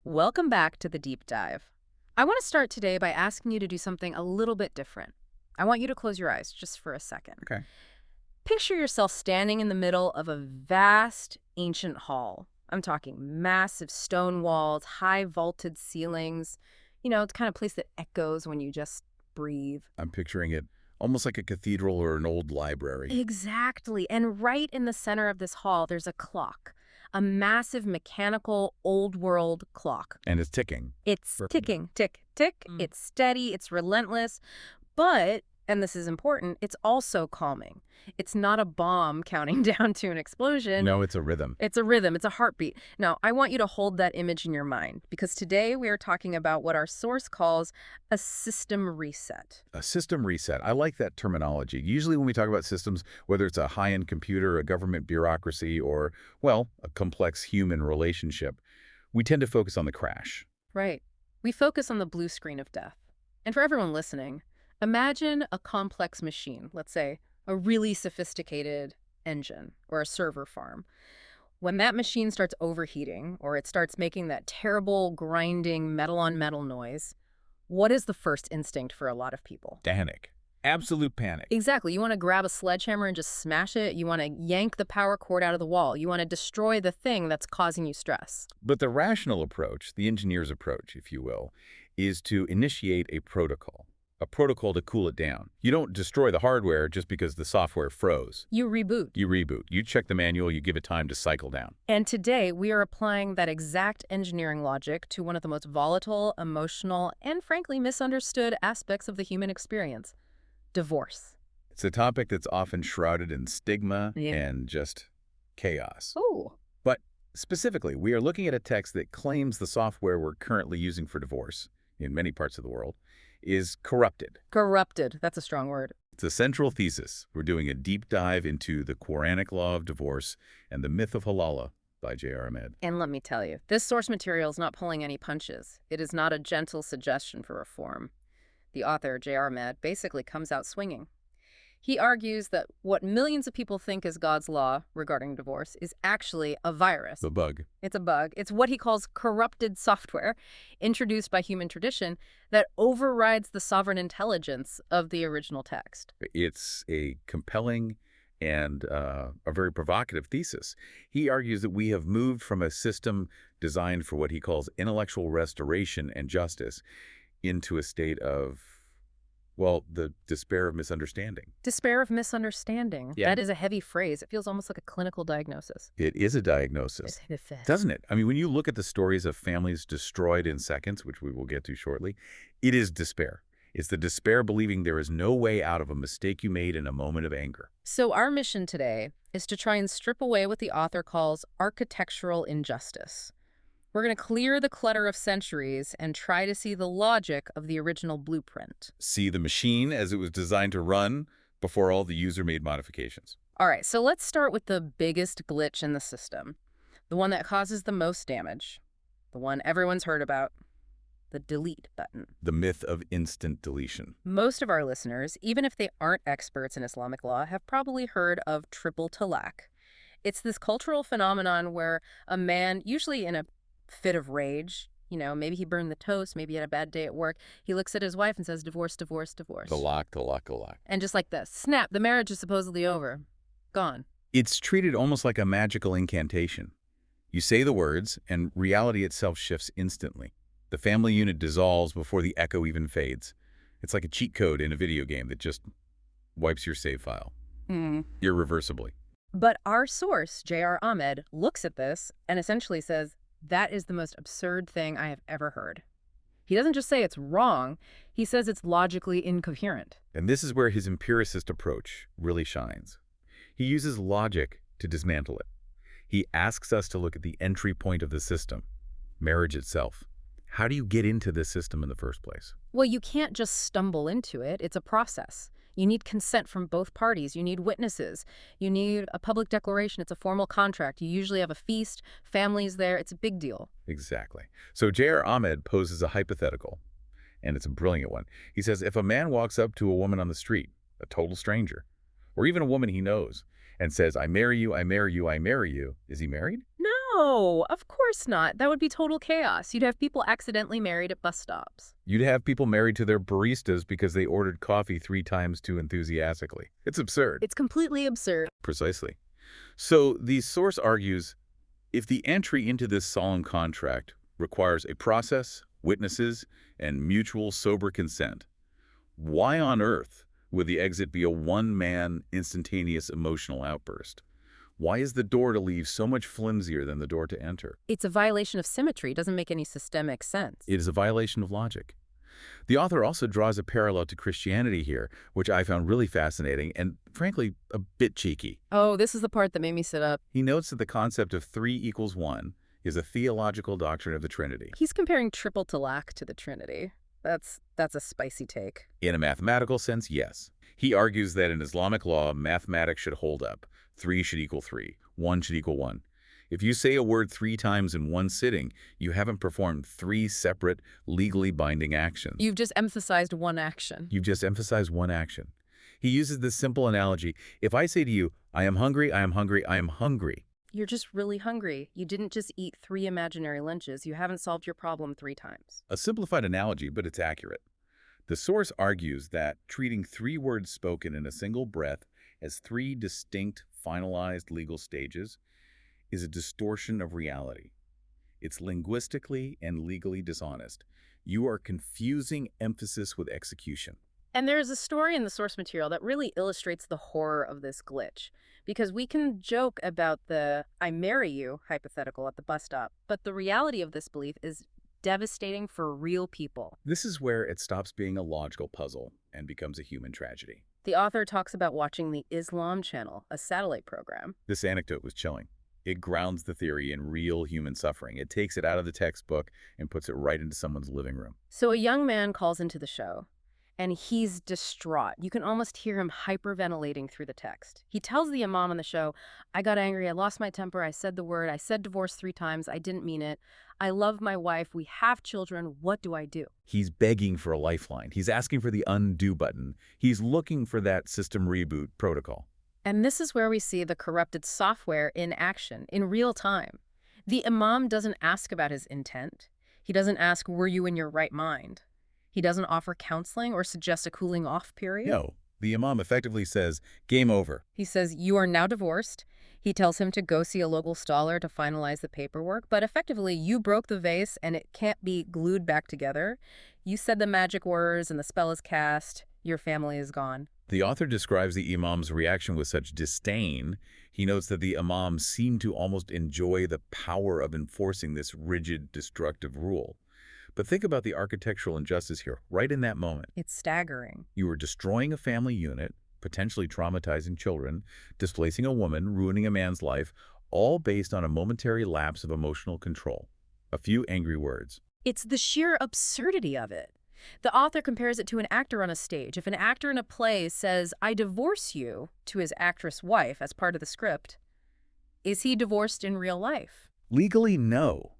Welcome back to the deep dive. I want to start today by asking you to do something a little bit different. I want you to close your eyes just for a second. Okay. Picture yourself standing in the middle of a vast, ancient hall. I'm talking massive stone walls, high vaulted ceilings. It's the kind of place that echoes when you just breathe. I'm picturing it almost like a cathedral or an old library. Exactly. And right in the center of this hall, there's a clock. A massive mechanical old world clock. And it's ticking. It's ticking, tick, tick. It's steady, it's relentless. But, and this is important, it's also calming. It's not a bomb counting down to an explosion. No, it's a rhythm. It's a rhythm. It's a heartbeat. Now, I want you to hold that image in your mind because today we are talking about what our source calls a system reset. A system reset. I like that terminology. Usually when we talk about systems, whether it's a high-end computer, a government bureaucracy, or, well, a complex human relationship, we tend to focus on the crash. Right. We focus on the blue screen of death. And for everyone listening, imagine a complex machine, let's say a really sophisticated engine or a server farm. When that machine starts overheating or it starts making that terrible grinding metal-on-metal noise, what is the first instinct for a lot of people? Panic. Absolute panic. Exactly. You want to grab a sledgehammer and just smash it. You want to yank the power cord out of the wall. You want to destroy the thing that's causing you stress. But the rational approach, the engineer's approach, if you will, is to initiate a protocol to cool it down. You don't destroy the hardware just because the software froze. You reboot. You reboot. You check the manual, you give it time to cycle down. And today, we are applying that exact engineering logic to one of the most volatile, emotional, and frankly misunderstood aspects of the human experience: divorce. It's a topic that's often shrouded in stigma and just chaos. Oh. But specifically, we are looking at a text that claims the software we're currently using for divorce, in many parts of the world, is corrupted. Corrupted. That's a strong word. It's a central thesis. We're doing a deep dive into the Quranic law of divorce and the myth of Halalah by J.R. Ahmed. And let me tell you, this source material is not pulling any punches. It is not a gentle suggestion for reform. The author, J.R. Ahmed, basically comes out swinging. He argues that what millions of people think is God's law regarding divorce is actually a virus. The bug. It's a bug. It's what he calls corrupted software, introduced by human tradition, that overrides the sovereign intelligence of the original text. It's a compelling and a very provocative thesis. He argues that we have moved from a system designed for what he calls intellectual restoration and justice into a state of, well, the despair of misunderstanding. Despair of misunderstanding. Yeah. That is a heavy phrase. It feels almost like a clinical diagnosis. It is a diagnosis, doesn't it? I mean, when you look at the stories of families destroyed in seconds, which we will get to shortly, it is despair. It's the despair believing there is no way out of a mistake you made in a moment of anger. So our mission today is to try and strip away what the author calls architectural injustice. We're going to clear the clutter of centuries and try to see the logic of the original blueprint. See the machine as it was designed to run before all the user-made modifications. All right, so let's start with the biggest glitch in the system, the one that causes the most damage, the one everyone's heard about, the delete button. The myth of instant deletion. Most of our listeners, even if they aren't experts in Islamic law, have probably heard of triple talaq. It's this cultural phenomenon where a man, usually in a fit of rage, maybe he burned the toast, maybe he had a bad day at work, he looks at his wife and says, divorce, divorce, divorce. Talaq, talaq, talaq. And just like this, snap, the marriage is supposedly over. Gone. It's treated almost like a magical incantation. You say the words, and reality itself shifts instantly. The family unit dissolves before the echo even fades. It's like a cheat code in a video game that just wipes your save file. Irreversibly. But our source, J.R. Ahmed, looks at this and essentially says, that is the most absurd thing I have ever heard. He doesn't just say it's wrong, he says it's logically incoherent. And this is where his empiricist approach really shines. He uses logic to dismantle it. He asks us to look at the entry point of the system, marriage itself. How do you get into this system in the first place? Well, you can't just stumble into it. It's a process. You need consent from both parties. You need witnesses. You need a public declaration. It's a formal contract. You usually have a feast, families there. It's a big deal. Exactly. So J.R. Ahmed poses a hypothetical, and it's a brilliant one. He says, if a man walks up to a woman on the street, a total stranger, or even a woman he knows, and says, I marry you, I marry you, I marry you, is he married? No, of course not. That would be total chaos. You'd have people accidentally married at bus stops. You'd have people married to their baristas because they ordered coffee 3 times too enthusiastically. It's absurd. It's completely absurd. Precisely. So the source argues, if the entry into this solemn contract requires a process, witnesses, and mutual sober consent, why on earth would the exit be a one-man, instantaneous emotional outburst? Why is the door to leave so much flimsier than the door to enter? It's a violation of symmetry. It doesn't make any systemic sense. It is a violation of logic. The author also draws a parallel to Christianity here, which I found really fascinating and, frankly, a bit cheeky. Oh, this is the part that made me sit up. He notes that the concept of 3 equals 1 is a theological doctrine of the Trinity. He's comparing triple talaq to the Trinity. That's a spicy take. In a mathematical sense, yes. He argues that in Islamic law, mathematics should hold up. 3 should equal 3. 1 should equal 1. If you say a word 3 times in one sitting, you haven't performed 3 separate, legally binding actions. You've just emphasized one action. You've just emphasized one action. He uses this simple analogy. If I say to you, I am hungry, I am hungry, I am hungry. You're just really hungry. You didn't just eat 3 imaginary lunches. You haven't solved your problem 3 times. A simplified analogy, but it's accurate. The source argues that treating 3 words spoken in a single breath as 3 distinct, finalized legal stages is a distortion of reality. It's linguistically and legally dishonest. You are confusing emphasis with execution. And there's a story in the source material that really illustrates the horror of this glitch. Because we can joke about the "I marry you" hypothetical at the bus stop, but the reality of this belief is devastating for real people. This is where it stops being a logical puzzle and becomes a human tragedy. The author talks about watching the Islam Channel, a satellite program. This anecdote was chilling. It grounds the theory in real human suffering. It takes it out of the textbook and puts it right into someone's living room. So a young man calls into the show, and he's distraught. You can almost hear him hyperventilating through the text. He tells the imam on the show, I got angry, I lost my temper, I said the word, I said divorce 3 times, I didn't mean it. I love my wife, we have children, what do I do? He's begging for a lifeline. He's asking for the undo button. He's looking for that system reboot protocol. And this is where we see the corrupted software in action, in real time. The imam doesn't ask about his intent. He doesn't ask, were you in your right mind? He doesn't offer counseling or suggest a cooling off period. No, the imam effectively says, game over. He says, you are now divorced. He tells him to go see a local scholar to finalize the paperwork, but effectively you broke the vase and it can't be glued back together. You said the magic words and the spell is cast. Your family is gone. The author describes the imam's reaction with such disdain. He notes that the imam seemed to almost enjoy the power of enforcing this rigid, destructive rule. But think about the architectural injustice here, right in that moment. It's staggering. You were destroying a family unit, potentially traumatizing children, displacing a woman, ruining a man's life, all based on a momentary lapse of emotional control. A few angry words. It's the sheer absurdity of it. The author compares it to an actor on a stage. If an actor in a play says, I divorce you, to his actress wife as part of the script, is he divorced in real life? Legally, no.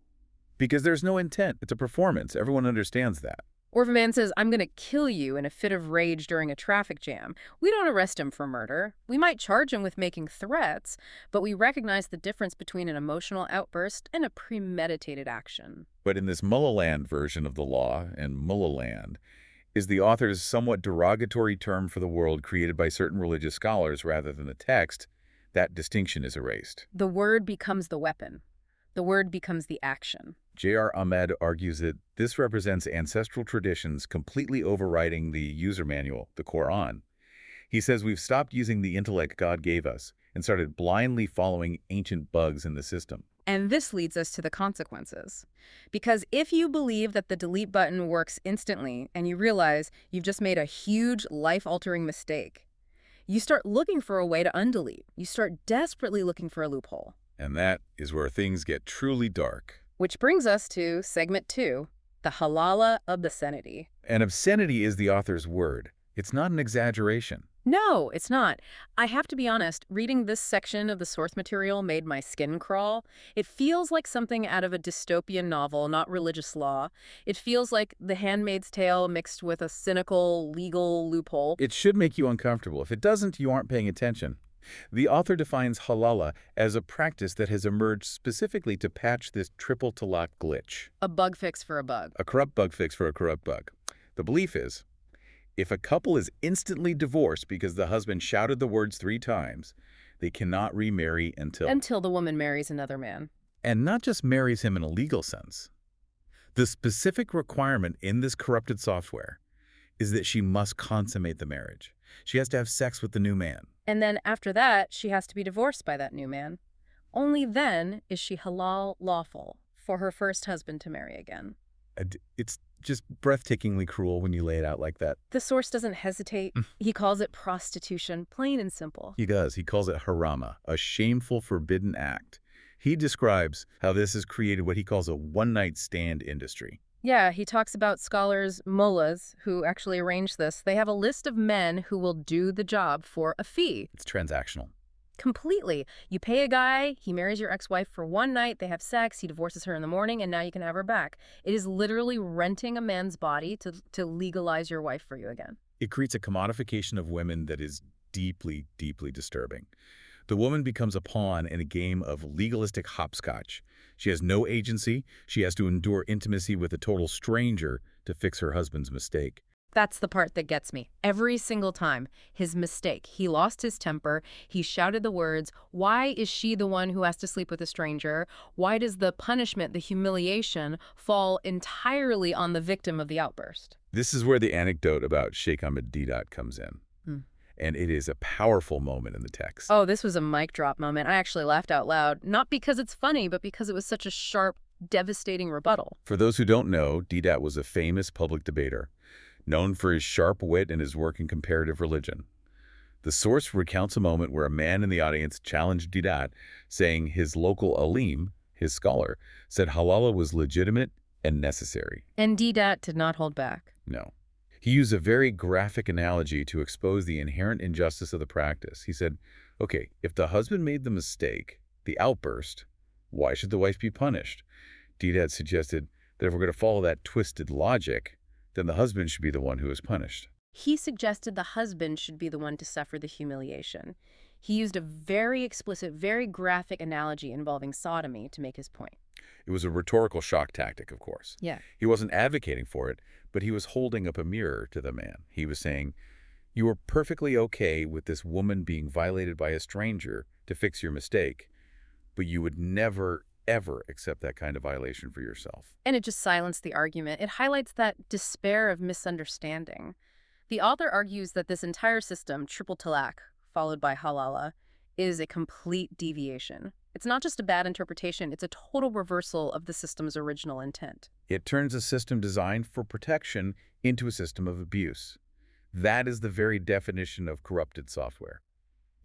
Because there's no intent. It's a performance. Everyone understands that. Or if a man says, I'm going to kill you in a fit of rage during a traffic jam, we don't arrest him for murder. We might charge him with making threats, but we recognize the difference between an emotional outburst and a premeditated action. But in this Mullah version of the law, and Mullah is the author's somewhat derogatory term for the world created by certain religious scholars rather than the text, that distinction is erased. The word becomes the weapon. The word becomes the action. J.R. Ahmed argues that this represents ancestral traditions completely overriding the user manual, the Quran. He says we've stopped using the intellect God gave us and started blindly following ancient bugs in the system. And this leads us to the consequences. Because if you believe that the delete button works instantly and you realize you've just made a huge life-altering mistake, you start looking for a way to undelete. You start desperately looking for a loophole. And that is where things get truly dark. Which brings us to segment 2, the Halalah obscenity. And obscenity is the author's word. It's not an exaggeration. No, it's not. I have to be honest, reading this section of the source material made my skin crawl. It feels like something out of a dystopian novel, not religious law. It feels like The Handmaid's Tale mixed with a cynical legal loophole. It should make you uncomfortable. If it doesn't, you aren't paying attention. The author defines halala as a practice that has emerged specifically to patch this triple talaq glitch, A bug fix for a bug. a corrupt bug fix for a corrupt bug. The belief is, if a couple is instantly divorced because the husband shouted the words 3 times, they cannot remarry Until the woman marries another man. and not just marries him in a legal sense. The specific requirement in this corrupted software is that she must consummate the marriage. She has to have sex with the new man. And then after that, she has to be divorced by that new man. Only then is she halal lawful for her first husband to marry again. It's just breathtakingly cruel when you lay it out like that. The source doesn't hesitate. He calls it prostitution, plain and simple. He does. He calls it Haraamah, a shameful, forbidden act. He describes how this has created what he calls a one-night stand industry. Yeah, he talks about scholars, mullahs, who actually arrange this. They have a list of men who will do the job for a fee. It's transactional. Completely. You pay a guy, he marries your ex-wife for one night, they have sex, he divorces her in the morning, and now you can have her back. It is literally renting a man's body to legalize your wife for you again. It creates a commodification of women that is deeply, deeply disturbing. The woman becomes a pawn in a game of legalistic hopscotch. She has no agency. She has to endure intimacy with a total stranger to fix her husband's mistake. That's the part that gets me. Every single time. His mistake. He lost his temper. He shouted the words. Why is she the one who has to sleep with a stranger? Why does the punishment, the humiliation, fall entirely on the victim of the outburst? This is where the anecdote about Sheikh Ahmed Deedat comes in. And it is a powerful moment in the text. Oh, this was a mic drop moment. I actually laughed out loud, not because it's funny, but because it was such a sharp, devastating rebuttal. For those who don't know, Deedat was a famous public debater, known for his sharp wit and his work in comparative religion. The source recounts a moment where a man in the audience challenged Deedat, saying his local alim, his scholar, said halala was legitimate and necessary. And Deedat did not hold back. No. He used a very graphic analogy to expose the inherent injustice of the practice. He said, okay, if the husband made the mistake, the outburst, why should the wife be punished? Deedat suggested that if we're going to follow that twisted logic, then the husband should be the one who is punished. He suggested the husband should be the one to suffer the humiliation. He used a very explicit, very graphic analogy involving sodomy to make his point. It was a rhetorical shock tactic, of course. Yeah. He wasn't advocating for it, but he was holding up a mirror to the man. He was saying, you are perfectly okay with this woman being violated by a stranger to fix your mistake, but you would never, ever accept that kind of violation for yourself. And it just silenced the argument. It highlights that despair of misunderstanding. The author argues that this entire system, triple talaq, followed by halala, is a complete deviation. It's not just a bad interpretation, it's a total reversal of the system's original intent. It turns a system designed for protection into a system of abuse. That is the very definition of corrupted software.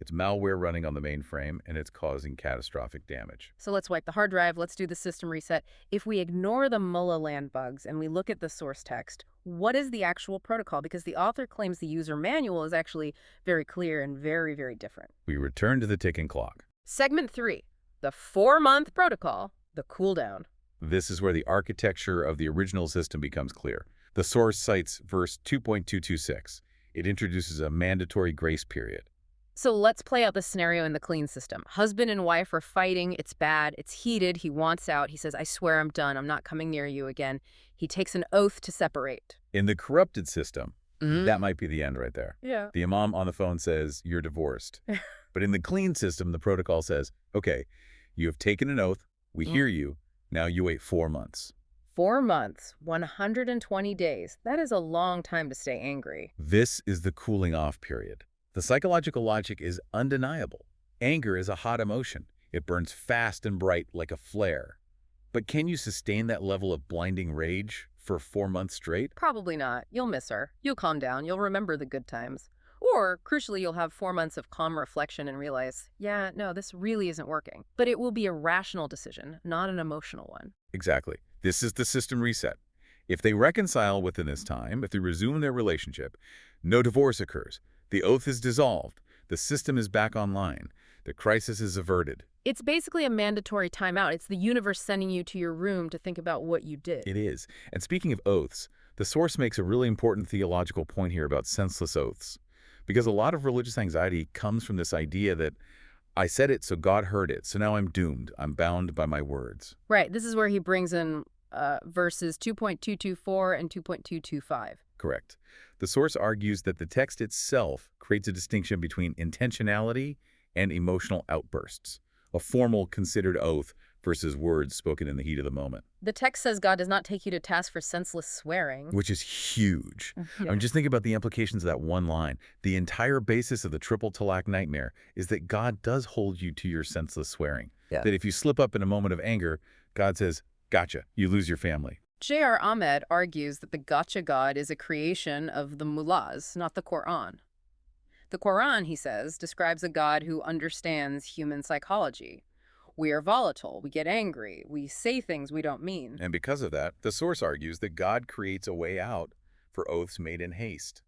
It's malware running on the mainframe, and it's causing catastrophic damage. So let's wipe the hard drive, let's do the system reset. If we ignore the mullah land bugs and we look at the source text, what is the actual protocol? Because the author claims the user manual is actually very clear and very, very different. We return to the ticking clock. Segment 3, the 4-month protocol, the cooldown. This is where the architecture of the original system becomes clear. The source cites verse 2.226. It introduces a mandatory grace period. So let's play out the scenario in the clean system. Husband and wife are fighting. It's bad. It's heated. He wants out. He says, I swear I'm done. I'm not coming near you again. He takes an oath to separate. In the corrupted system, that might be the end right there. Yeah. The imam on the phone says, you're divorced. But in the clean system, the protocol says, okay, you have taken an oath. We hear you. Now you wait 4 months. 4 months, 120 days. That is a long time to stay angry. This is the cooling off period. The psychological logic is undeniable. Anger is a hot emotion. It burns fast and bright like a flare. But can you sustain that level of blinding rage for 4 months straight? Probably not. You'll miss her. You'll calm down. You'll remember the good times. Or, crucially, you'll have 4 months of calm reflection and realize, yeah, no, this really isn't working. But it will be a rational decision, not an emotional one. Exactly. This is the system reset. If they reconcile within this time, if they resume their relationship, no divorce occurs. The oath is dissolved. The system is back online. The crisis is averted. It's basically a mandatory timeout. It's the universe sending you to your room to think about what you did. It is. And speaking of oaths, the source makes a really important theological point here about senseless oaths. Because a lot of religious anxiety comes from this idea that I said it, so God heard it, so now I'm doomed. I'm bound by my words. Right. This is where he brings in verses 2.224 and 2.225. Correct. The source argues that the text itself creates a distinction between intentionality and emotional outbursts, a formal considered oath versus words spoken in the heat of the moment. The text says God does not take you to task for senseless swearing. Which is huge. I mean, just think about the implications of that one line. The entire basis of the triple talaq nightmare is that God does hold you to your senseless swearing. Yeah. That if you slip up in a moment of anger, God says, gotcha, you lose your family. J.R. Ahmed argues that the gotcha God is a creation of the mullahs, not the Quran. The Quran, he says, describes a God who understands human psychology. We are volatile, we get angry, we say things we don't mean. And because of that, the source argues that God creates a way out for oaths made in haste.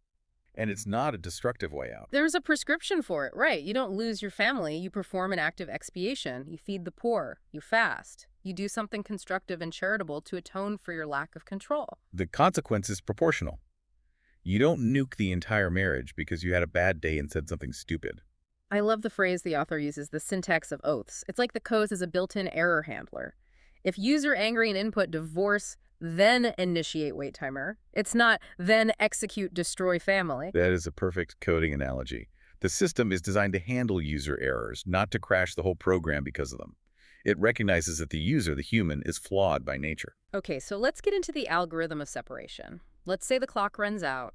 And it's not a destructive way out. There's a prescription for it, right? You don't lose your family, you perform an act of expiation, you feed the poor, you fast, you do something constructive and charitable to atone for your lack of control. The consequence is proportional. You don't nuke the entire marriage because you had a bad day and said something stupid. I love the phrase the author uses, the syntax of oaths. It's like the code is a built-in error handler. If user angry and input divorce, then initiate wait timer. It's not then execute destroy family. That is a perfect coding analogy. The system is designed to handle user errors, not to crash the whole program because of them. It recognizes that the user, the human, is flawed by nature. Okay, so let's get into the algorithm of separation. Let's say the clock runs out,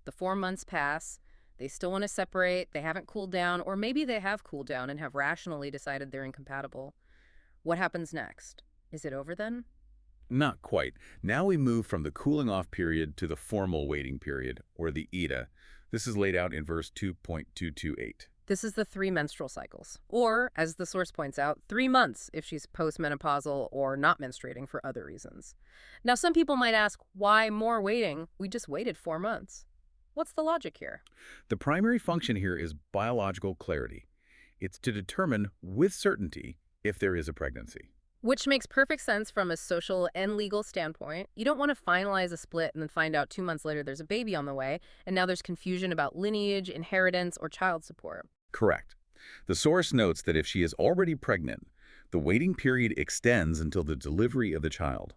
the 4 months pass, they still want to separate, they haven't cooled down, or maybe they have cooled down and have rationally decided they're incompatible. What happens next? Is it over then? Not quite. Now we move from the cooling off period to the formal waiting period, or the Iddah. This is laid out in verse 2.228. This is the 3 menstrual cycles, or, as the source points out, 3 months if she's postmenopausal or not menstruating for other reasons. Now, some people might ask, why more waiting? We just waited 4 months. What's the logic here? The primary function here is biological clarity. It's to determine with certainty if there is a pregnancy. Which makes perfect sense from a social and legal standpoint. You don't want to finalize a split and then find out 2 months later there's a baby on the way, and now there's confusion about lineage, inheritance, or child support. Correct. The source notes that if she is already pregnant, the waiting period extends until the delivery of the child.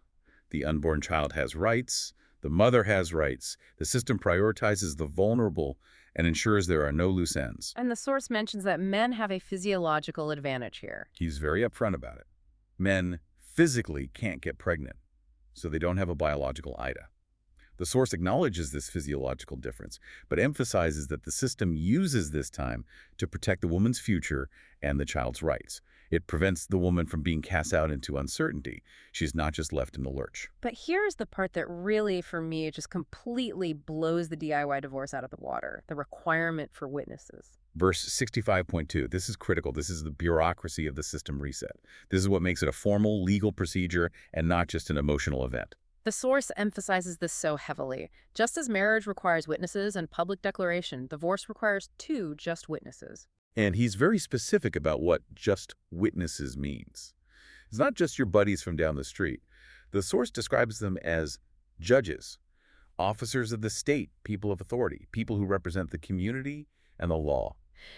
The unborn child has rights. The mother has rights. The system prioritizes the vulnerable and ensures there are no loose ends. And the source mentions that men have a physiological advantage here. He's very upfront about it. Men physically can't get pregnant, so they don't have a biological Iddah. The source acknowledges this physiological difference, but emphasizes that the system uses this time to protect the woman's future and the child's rights. It prevents the woman from being cast out into uncertainty. She's not just left in the lurch. But here's the part that really, for me, just completely blows the DIY divorce out of the water, the requirement for witnesses. Verse 65.2, this is critical. This is the bureaucracy of the system reset. This is what makes it a formal legal procedure and not just an emotional event. The source emphasizes this so heavily. Just as marriage requires witnesses and public declaration, divorce requires 2 just witnesses. And he's very specific about what just witnesses means. It's not just your buddies from down the street. The source describes them as judges, officers of the state, people of authority, people who represent the community and the law.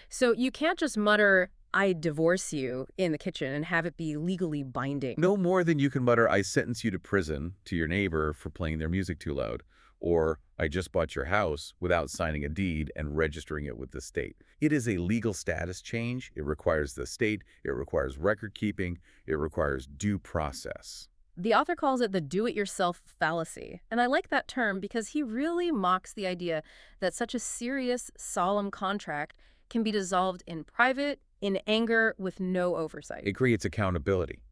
So you can't just mutter, I divorce you, in the kitchen and have it be legally binding. No more than you can mutter, I sentence you to prison to your neighbor for playing their music too loud, or I just bought your house without signing a deed and registering it with the state. It is a legal status change. It requires the state. It requires record keeping. It requires due process. The author calls it the do-it-yourself fallacy, and I like that term because he really mocks the idea that such a serious, solemn contract can be dissolved in private, in anger, with no oversight. It creates accountability.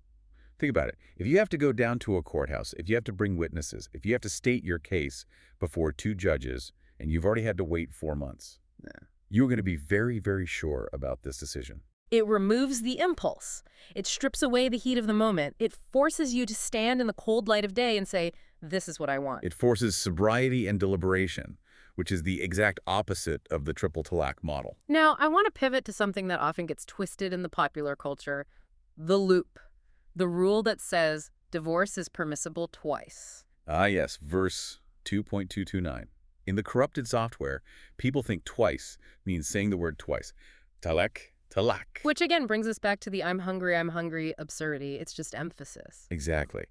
Think about it. If you have to go down to a courthouse, if you have to bring witnesses, if you have to state your case before 2 judges, and you've already had to wait 4 months, you're going to be very, very sure about this decision. It removes the impulse. It strips away the heat of the moment. It forces you to stand in the cold light of day and say, this is what I want. It forces sobriety and deliberation, which is the exact opposite of the triple talaq model. Now, I want to pivot to something that often gets twisted in the popular culture, the loop. The rule that says divorce is permissible twice. Ah, yes, verse 2.229. In the corrupted software, people think twice means saying the word twice. Talaq, talak. Which again brings us back to the I'm hungry absurdity. It's just emphasis. Exactly.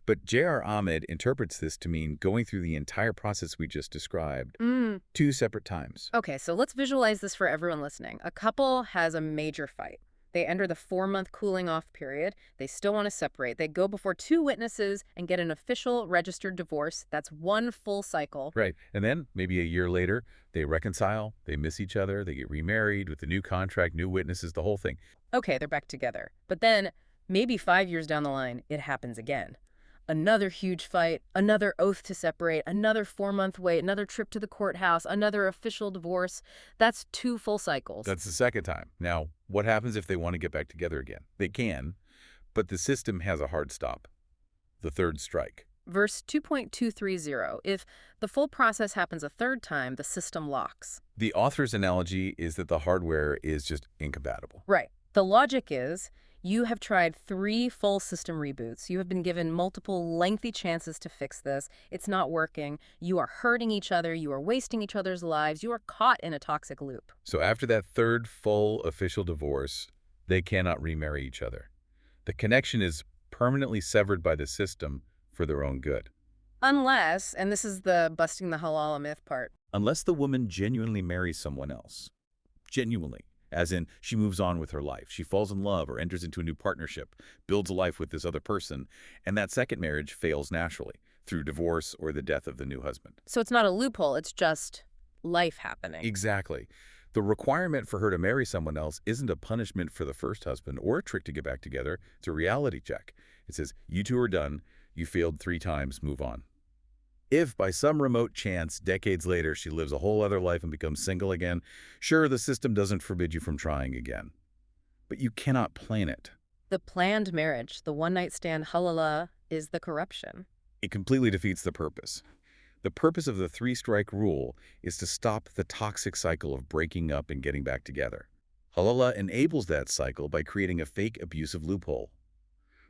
But J.R. Ahmed interprets this to mean going through the entire process we just described Mm. 2 separate times. Okay, so let's visualize this for everyone listening. A couple has a major fight. They enter the 4-month cooling off period. They still want to separate. They go before 2 witnesses and get an official registered divorce. That's 1 full cycle. Right. And then maybe a year later, they reconcile, they miss each other, they get remarried with a new contract, new witnesses, the whole thing. Okay, they're back together. But then, maybe 5 years down the line, it happens again. Another huge fight, another oath to separate, another 4-month wait, another trip to the courthouse, another official divorce. That's 2 full cycles. That's the second time. Now, what happens if they want to get back together again? They can, but the system has a hard stop. The third strike. Verse 2.230, if the full process happens a 3rd time, the system locks. The author's analogy is that the hardware is just incompatible. Right. The logic is, you have tried 3 full system reboots. You have been given multiple lengthy chances to fix this. It's not working. You are hurting each other. You are wasting each other's lives. You are caught in a toxic loop. So after that third full official divorce, they cannot remarry each other. The connection is permanently severed by the system for their own good. Unless, and this is the busting the Halalah myth part. Unless the woman genuinely marries someone else. Genuinely. As in, she moves on with her life. She falls in love or enters into a new partnership, builds a life with this other person, and that second marriage fails naturally through divorce or the death of the new husband. So it's not a loophole. It's just life happening. Exactly. The requirement for her to marry someone else isn't a punishment for the first husband or a trick to get back together. It's a reality check. It says, you two are done. You failed 3 times. Move on. If by some remote chance, decades later, she lives a whole other life and becomes single again, sure, the system doesn't forbid you from trying again. But you cannot plan it. The planned marriage, the one-night stand Halalah, is the corruption. It completely defeats the purpose. The purpose of the 3-strike rule is to stop the toxic cycle of breaking up and getting back together. Halalah enables that cycle by creating a fake abusive loophole.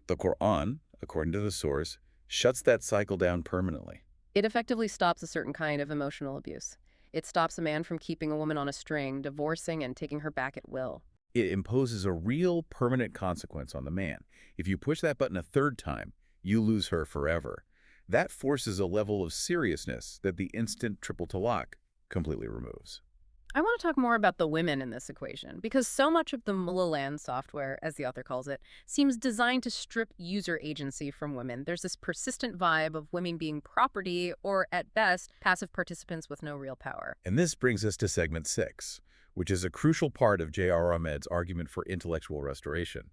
The Quran, according to the source, shuts that cycle down permanently. It effectively stops a certain kind of emotional abuse. It stops a man from keeping a woman on a string, divorcing, and taking her back at will. It imposes a real permanent consequence on the man. If you push that button a 3rd time, you lose her forever. That forces a level of seriousness that the Instant Triple Talaq completely removes. I want to talk more about the women in this equation, because so much of the Halalah software, as the author calls it, seems designed to strip user agency from women. There's this persistent vibe of women being property, or at best, passive participants with no real power. And this brings us to segment 6, which is a crucial part of J.R. Ahmed's argument for intellectual restoration.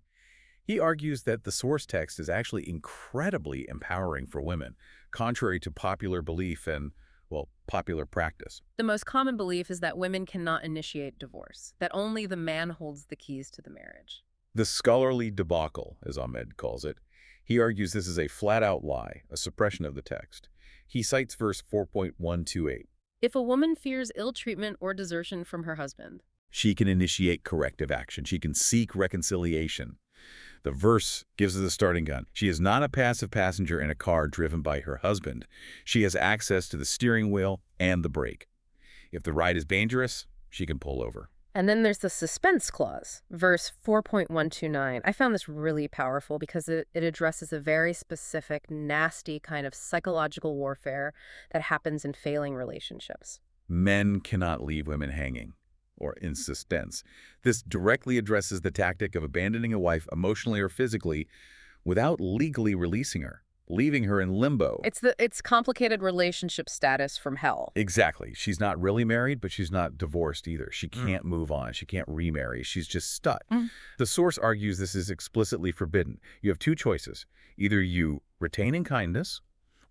He argues that the source text is actually incredibly empowering for women, contrary to popular belief and, well, popular practice. The most common belief is that women cannot initiate divorce, that only the man holds the keys to the marriage. The scholarly debacle, as Ahmed calls it, he argues this is a flat-out lie, a suppression of the text. He cites verse 4.128. If a woman fears ill treatment or desertion from her husband, she can initiate corrective action. She can seek reconciliation. The verse gives us a starting gun. She is not a passive passenger in a car driven by her husband. She has access to the steering wheel and the brake. If the ride is dangerous, she can pull over. And then there's the suspense clause, verse 4.129. I found this really powerful because it addresses a very specific, nasty kind of psychological warfare that happens in failing relationships. Men cannot leave women hanging or in suspense. This directly addresses the tactic of abandoning a wife emotionally or physically without legally releasing her, leaving her in limbo. It's complicated relationship status from hell. Exactly. She's not really married, but she's not divorced either. She can't move on. She can't remarry. She's just stuck. The source argues this is explicitly forbidden. You have 2 choices. Either you retain in kindness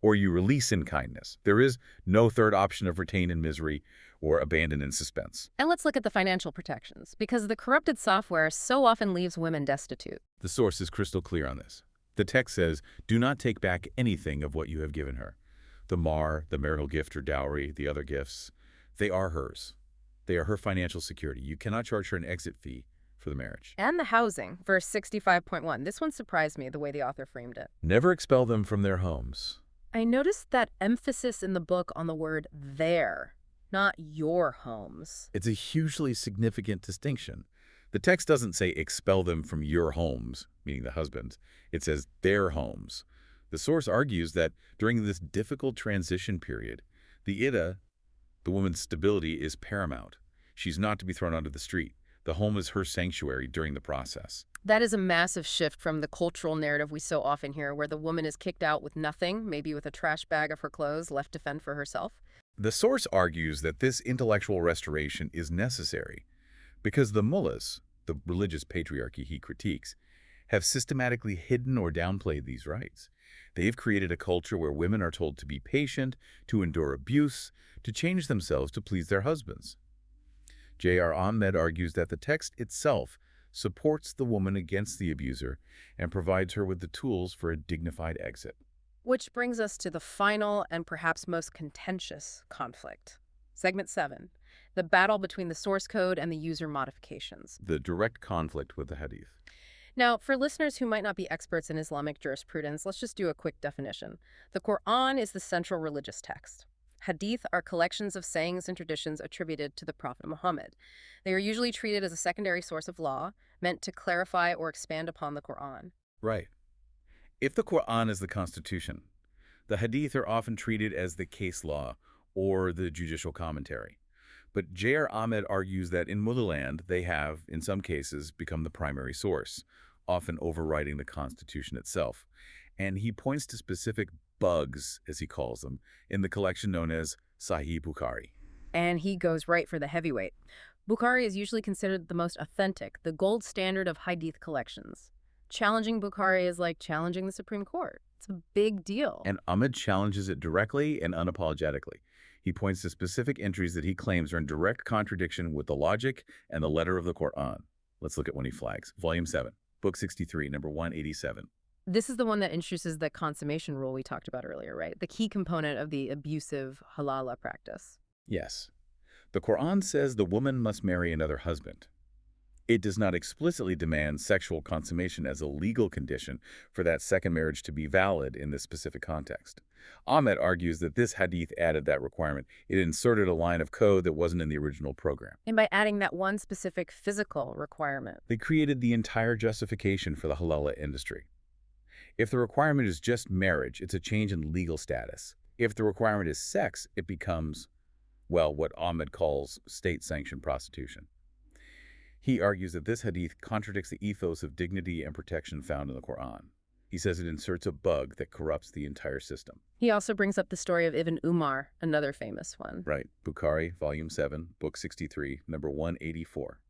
or you release in kindness. There is no third option of retain in misery or abandon in suspense. And let's look at the financial protections, because the corrupted software so often leaves women destitute. The source is crystal clear on this. The text says, do not take back anything of what you have given her. The mar, the marital gift or dowry, the other gifts, they are hers. They are her financial security. You cannot charge her an exit fee for the marriage. And the housing, verse 65.1. This one surprised me the way the author framed it. Never expel them from their homes. I noticed that emphasis in the book on the word their, not your homes. It's a hugely significant distinction. The text doesn't say expel them from your homes, meaning the husbands. It says their homes. The source argues that during this difficult transition period, the Iddah, the woman's stability, is paramount. She's not to be thrown onto the street. The home is her sanctuary during the process. That is a massive shift from the cultural narrative we so often hear, where the woman is kicked out with nothing, maybe with a trash bag of her clothes, left to fend for herself. The source argues that this intellectual restoration is necessary because the mullahs, the religious patriarchy he critiques, have systematically hidden or downplayed these rights. They have created a culture where women are told to be patient, to endure abuse, to change themselves to please their husbands. J.R. Ahmed argues that the text itself supports the woman against the abuser and provides her with the tools for a dignified exit. Which brings us to the final and perhaps most contentious conflict. Segment 7, the battle between the source code and the user modifications. The direct conflict with the hadith. Now, for listeners who might not be experts in Islamic jurisprudence, let's just do a quick definition. The Quran is the central religious text. Hadith are collections of sayings and traditions attributed to the Prophet Muhammad. They are usually treated as a secondary source of law, meant to clarify or expand upon the Quran. Right. If the Quran is the constitution, the hadith are often treated as the case law or the judicial commentary. But J.R. Ahmed argues that in motherland, they have, in some cases, become the primary source, often overriding the constitution itself. And he points to specific bugs, as he calls them, in the collection known as Sahih Bukhari. And he goes right for the heavyweight. Bukhari is usually considered the most authentic, the gold standard of hadith collections. Challenging Bukhari is like challenging the Supreme Court. It's a big deal. And Ahmed challenges it directly and unapologetically. He points to specific entries that he claims are in direct contradiction with the logic and the letter of the Quran. Let's look at one he flags. Volume 7, Book 63, number 187. This is the one that introduces the consummation rule we talked about earlier, right? The key component of the abusive Halalah practice. Yes. The Quran says the woman must marry another husband. It does not explicitly demand sexual consummation as a legal condition for that second marriage to be valid in this specific context. Ahmed argues that this hadith added that requirement. It inserted a line of code that wasn't in the original program. And by adding that one specific physical requirement, They created the entire justification for the halala industry. If the requirement is just marriage, it's a change in legal status. If the requirement is sex, it becomes, well, what Ahmed calls state-sanctioned prostitution. He argues that this hadith contradicts the ethos of dignity and protection found in the Quran. He says it inserts a bug that corrupts the entire system. he also brings up the story of Ibn Umar, another famous one. Right. Bukhari, Volume 7, Book 63, number 184.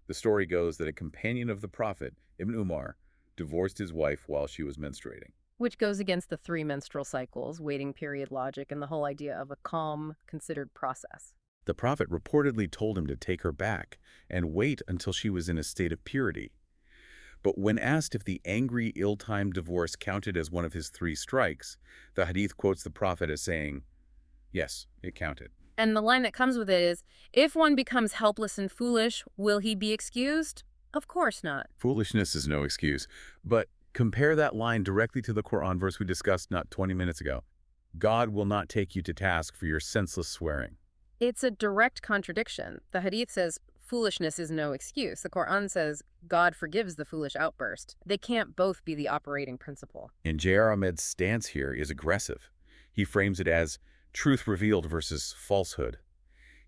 The story goes that a companion of the Prophet, Ibn Umar, divorced his wife while she was menstruating. Which goes against the 3 menstrual cycles, waiting period logic, and the whole idea of a calm, considered process. The Prophet reportedly told him to take her back and wait until she was in a state of purity. But when asked if the angry, ill-timed divorce counted as one of his 3 strikes, the hadith quotes the Prophet as saying, yes, it counted. And the line that comes with it is, if one becomes helpless and foolish, will he be excused? Of course not. Foolishness is no excuse. But compare that line directly to the Quran verse we discussed not 20 minutes ago. God will not take you to task for your senseless swearing. It's a direct contradiction. The hadith says, foolishness is no excuse. The Quran says, God forgives the foolish outburst. They can't both be the operating principle. And J.R. Ahmed's stance here is aggressive. He frames it as truth revealed versus falsehood.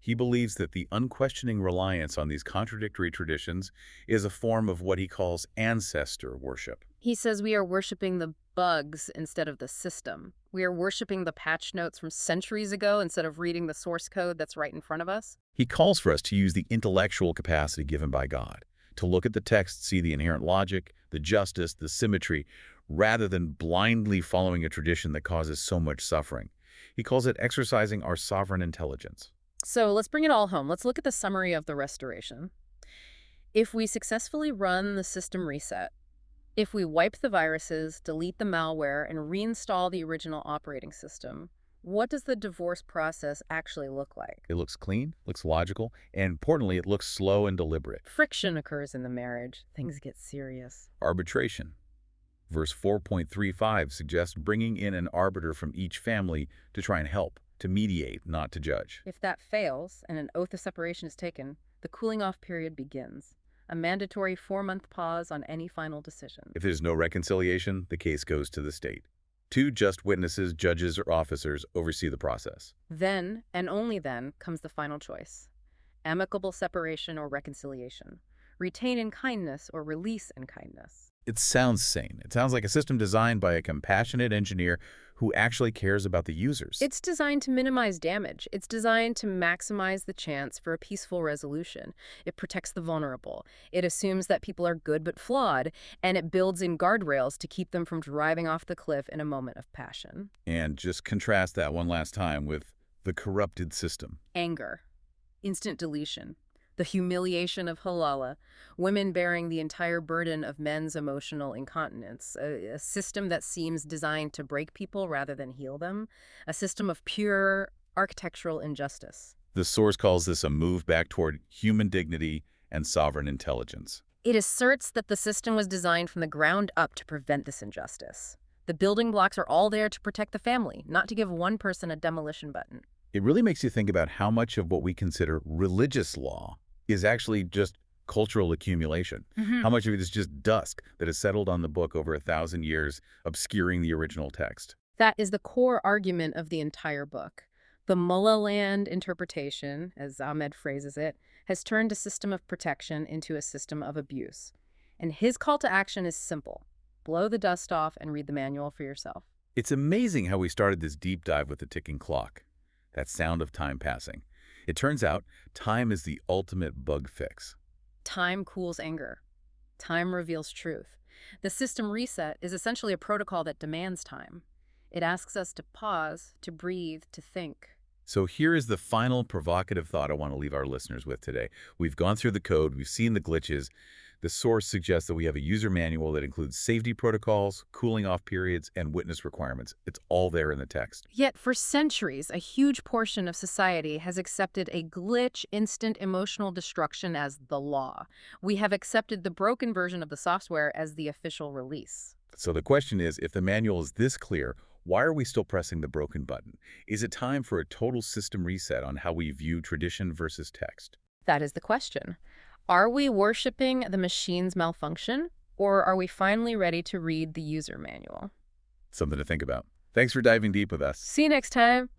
He believes that the unquestioning reliance on these contradictory traditions is a form of what he calls ancestor worship. He says we are worshiping the bugs instead of the system. We are worshiping the patch notes from centuries ago instead of reading the source code that's right in front of us. He calls for us to use the intellectual capacity given by God, to look at the text, see the inherent logic, the justice, the symmetry, rather than blindly following a tradition that causes so much suffering. He calls it exercising our sovereign intelligence. So let's bring it all home. Let's look at the summary of the restoration. If we successfully run the system reset, if we wipe the viruses, delete the malware, and reinstall the original operating system, what does the divorce process actually look like? It looks clean, looks logical, and importantly, it looks slow and deliberate. Friction occurs in the marriage. Things get serious. Arbitration. Verse 4.35 suggests bringing in an arbiter from each family to try and help, to mediate, not to judge. If that fails and an oath of separation is taken, the cooling-off period begins, a mandatory 4-month pause on any final decision. If there's no reconciliation, the case goes to the state. 2 just witnesses, judges, or officers oversee the process. Then, and only then, comes the final choice: amicable separation or reconciliation, retain in kindness or release in kindness. It sounds sane. It sounds like a system designed by a compassionate engineer who actually cares about the users. It's designed to minimize damage. It's designed to maximize the chance for a peaceful resolution. It protects the vulnerable. It assumes that people are good but flawed, and it builds in guardrails to keep them from driving off the cliff in a moment of passion. And just contrast that one last time with the corrupted system. Anger, instant deletion, the humiliation of Halalah, women bearing the entire burden of men's emotional incontinence, a system that seems designed to break people rather than heal them, a system of pure architectural injustice. The source calls this a move back toward human dignity and sovereign intelligence. It asserts that the system was designed from the ground up to prevent this injustice. The building blocks are all there to protect the family, not to give one person a demolition button. It really makes you think about how much of what we consider religious law is actually just cultural accumulation. How much of it is just dust that has settled on the book over 1,000 years, obscuring the original text. That is the core argument of the entire book. The Mullah land interpretation, as Ahmed phrases it, has turned a system of protection into a system of abuse. And his call to action is simple: blow the dust off and read the manual for yourself. It's amazing how we started this deep dive with the ticking clock, that sound of time passing. It turns out time is the ultimate bug fix. Time cools anger. Time reveals truth. The system reset is essentially a protocol that demands time. It asks us to pause, to breathe, to think. So here is the final provocative thought I want to leave our listeners with today. We've gone through the code, we've seen the glitches. The source suggests that we have a user manual that includes safety protocols, cooling off periods, and witness requirements. It's all there in the text. Yet for centuries, a huge portion of society has accepted a glitch, instant emotional destruction as the law. We have accepted the broken version of the software as the official release. So the question is, if the manual is this clear, why are we still pressing the broken button? Is it time for a total system reset on how we view tradition versus text? That is the question. Are we worshiping the machine's malfunction, or are we finally ready to read the user manual? Something to think about. Thanks for diving deep with us. See you next time.